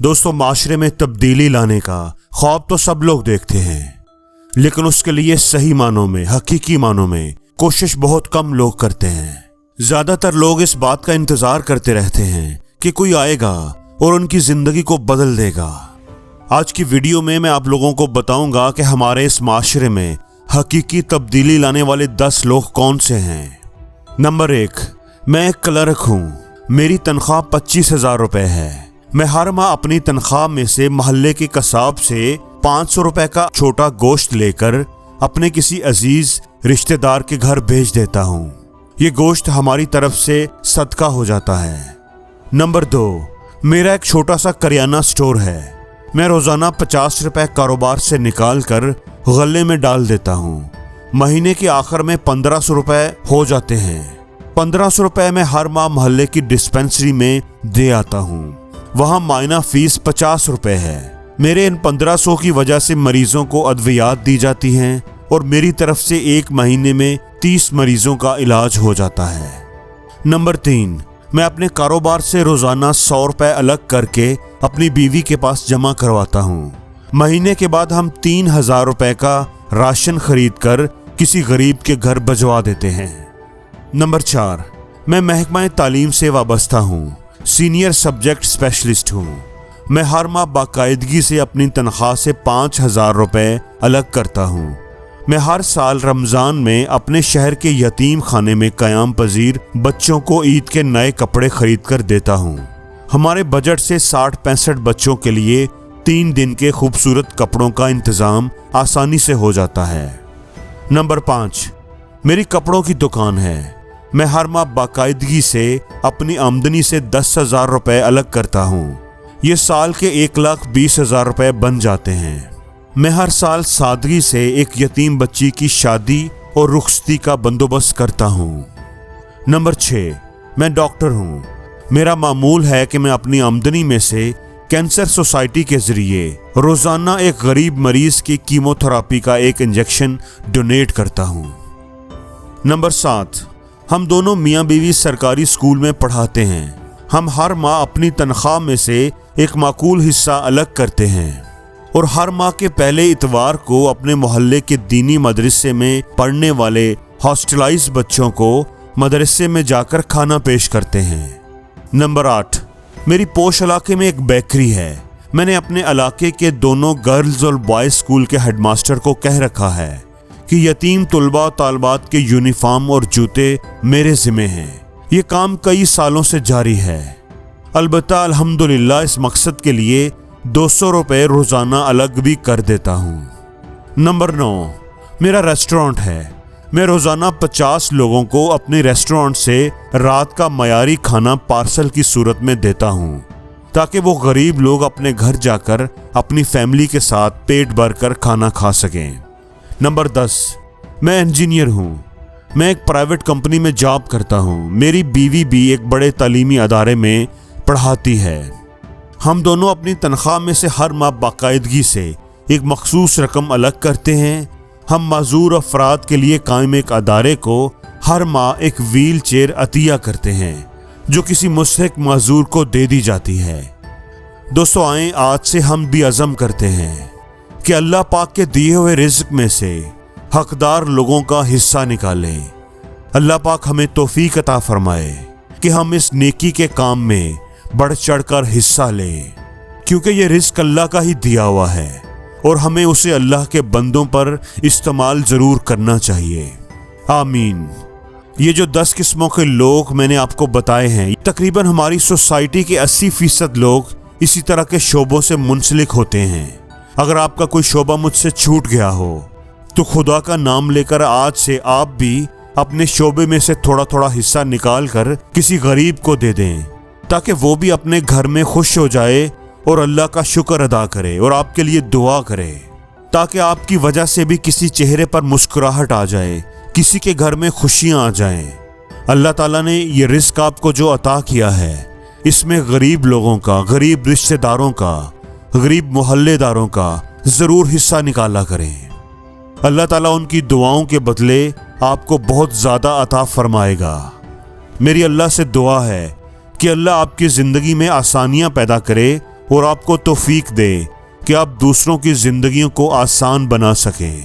दोस्तों, माशरे में तब्दीली लाने का ख्वाब तो सब लोग देखते हैं, लेकिन उसके लिए सही मानों में, हकीकी मानों में कोशिश बहुत कम लोग करते हैं। ज्यादातर लोग इस बात का इंतजार करते रहते हैं कि कोई आएगा और उनकी जिंदगी को बदल देगा। आज की वीडियो में मैं आप लोगों को बताऊंगा कि हमारे इस माशरे में हकीकी तब्दीली लाने वाले 10 लोग कौन से हैं। नंबर 1, मैं एक क्लर्क हूँ। मेरी तनख्वाह 25,000 रुपए है। मैं हर माह अपनी तनख्वाह में से मोहल्ले के कसाब से 500 रुपए का छोटा गोश्त लेकर अपने किसी अजीज रिश्तेदार के घर भेज देता हूँ। ये गोश्त हमारी तरफ से सदका हो जाता है। नंबर 2, मेरा एक छोटा सा करियाना स्टोर है। मैं रोजाना 50 रुपए कारोबार से निकाल कर गले में डाल देता हूँ। महीने के आखिर में 1500 रुपए हो जाते हैं। 1500 रुपए में हर माह मोहल्ले की डिस्पेंसरी में दे आता हूँ। वहाँ मायना फीस 50 रुपए है। मेरे इन 1500 की वजह से मरीजों को अद्वियात दी जाती हैं और मेरी तरफ से एक महीने में 30 मरीजों का इलाज हो जाता है। नंबर 3, मैं अपने कारोबार से रोजाना 100 रुपए अलग करके अपनी बीवी के पास जमा करवाता हूँ। महीने के बाद हम 3000 रुपए का राशन खरीद कर किसी गरीब के घर भिजवा देते हैं। नंबर 4, मैं महकमा तालीम से वाबस्ता हूँ। सीनियर सब्जेक्ट स्पेशलिस्ट हूँ। मैं हर माह बाकायदगी से अपनी तनख्वाह से 5000 रुपए अलग करता हूँ। मैं हर साल रमज़ान में अपने शहर के यतीम खाने में क़याम पजीर बच्चों को ईद के नए कपड़े खरीद कर देता हूँ। हमारे बजट से 60-65 बच्चों के लिए 3 दिन के खूबसूरत कपड़ों का इंतज़ाम आसानी से हो जाता है। नंबर 5, मेरी कपड़ों की दुकान है। मैं हर माह बाकायदगी से अपनी आमदनी से 10,000 रुपए अलग करता हूँ। ये साल के 1,20,000 रुपए बन जाते हैं। मैं हर साल सादगी से एक यतीम बच्ची की शादी और रुखसती का बंदोबस्त करता हूँ। नंबर 6, मैं डॉक्टर हूँ। मेरा मामूल है कि मैं अपनी आमदनी में से कैंसर सोसाइटी के जरिए रोजाना एक गरीब मरीज की कीमोथेरापी का एक इंजेक्शन डोनेट करता हूँ। नंबर 7, हम दोनों मियाँ बीवी सरकारी स्कूल में पढ़ाते हैं। हम हर माह अपनी तनख्वाह में से एक माकूल हिस्सा अलग करते हैं और हर माह के पहले इतवार को अपने मोहल्ले के दीनी मदरसे में पढ़ने वाले हॉस्टलाइज बच्चों को मदरसे में जाकर खाना पेश करते हैं। नंबर 8, मेरी पोश इलाके में एक बेकरी है। मैंने अपने इलाके के दोनों गर्ल्स और बॉयज स्कूल के हेडमास्टर को कह रखा है कि यतीम तुलबा तालबात के यूनिफॉर्म और जूते मेरे जिम्मे हैं। ये काम कई सालों से जारी है। अलबत्ता अल्हम्दुलिल्लाह इस मकसद के लिए 200 रुपए रोजाना अलग भी कर देता हूँ। नंबर 9, मेरा रेस्टोरेंट है। मैं रोजाना 50 लोगों को अपने रेस्टोरेंट से रात का मयारी खाना पार्सल की सूरत में देता हूँ ताकि वो गरीब लोग अपने घर जाकर अपनी फैमिली के साथ पेट भर कर खाना खा सकें। नंबर 10, मैं इंजीनियर हूँ। मैं एक प्राइवेट कंपनी में जॉब करता हूँ। मेरी बीवी भी एक बड़े तालीमी अदारे में पढ़ाती है। हम दोनों अपनी तनख्वाह में से हर माह बाकायदगी से एक मखसूस रकम अलग करते हैं। हम माजूर अफराद के लिए कायम एक अदारे को हर माह एक व्हील चेयर अतिया करते हैं जो किसी मुस्तहिक माजूर को दे दी जाती है। दोस्तों, आए आज से हम भी अज़म करते हैं कि अल्लाह पाक के दिए हुए रिज़्क में से हकदार लोगों का हिस्सा निकालें। अल्लाह पाक हमें तौफीक अता फरमाए कि हम इस नेकी के काम में बढ़ चढ़ कर हिस्सा लें, क्योंकि ये रिज़्क अल्लाह का ही दिया हुआ है और हमें उसे अल्लाह के बंदों पर इस्तेमाल ज़रूर करना चाहिए। आमीन। ये जो 10 किस्मों के लोग मैंने आपको बताए हैं, तकरीबन हमारी सोसाइटी के 80% लोग इसी तरह के शोबों से मुंसलिक होते हैं। अगर आपका कोई शोबा मुझसे छूट गया हो तो खुदा का नाम लेकर आज से आप भी अपने शोबे में से थोड़ा थोड़ा हिस्सा निकाल कर किसी गरीब को दे दें ताकि वो भी अपने घर में खुश हो जाए और अल्लाह का शुक्र अदा करे और आपके लिए दुआ करे, ताकि आपकी वजह से भी किसी चेहरे पर मुस्कुराहट आ जाए, किसी के घर में खुशियाँ आ जाएं। अल्लाह ताला ने ये रिस्क आपको जो अता किया है, इसमें गरीब लोगों का, गरीब रिश्तेदारों का, गरीब मोहल्लेदारों का ज़रूर हिस्सा निकाला करें। अल्लाह ताला उनकी दुआओं के बदले आपको बहुत ज़्यादा अता फरमाएगा। मेरी अल्लाह से दुआ है कि अल्लाह आपकी ज़िंदगी में आसानियाँ पैदा करे اور آپ کو توفیق دے کہ آپ دوسروں کی زندگیوں کو آسان بنا سکیں۔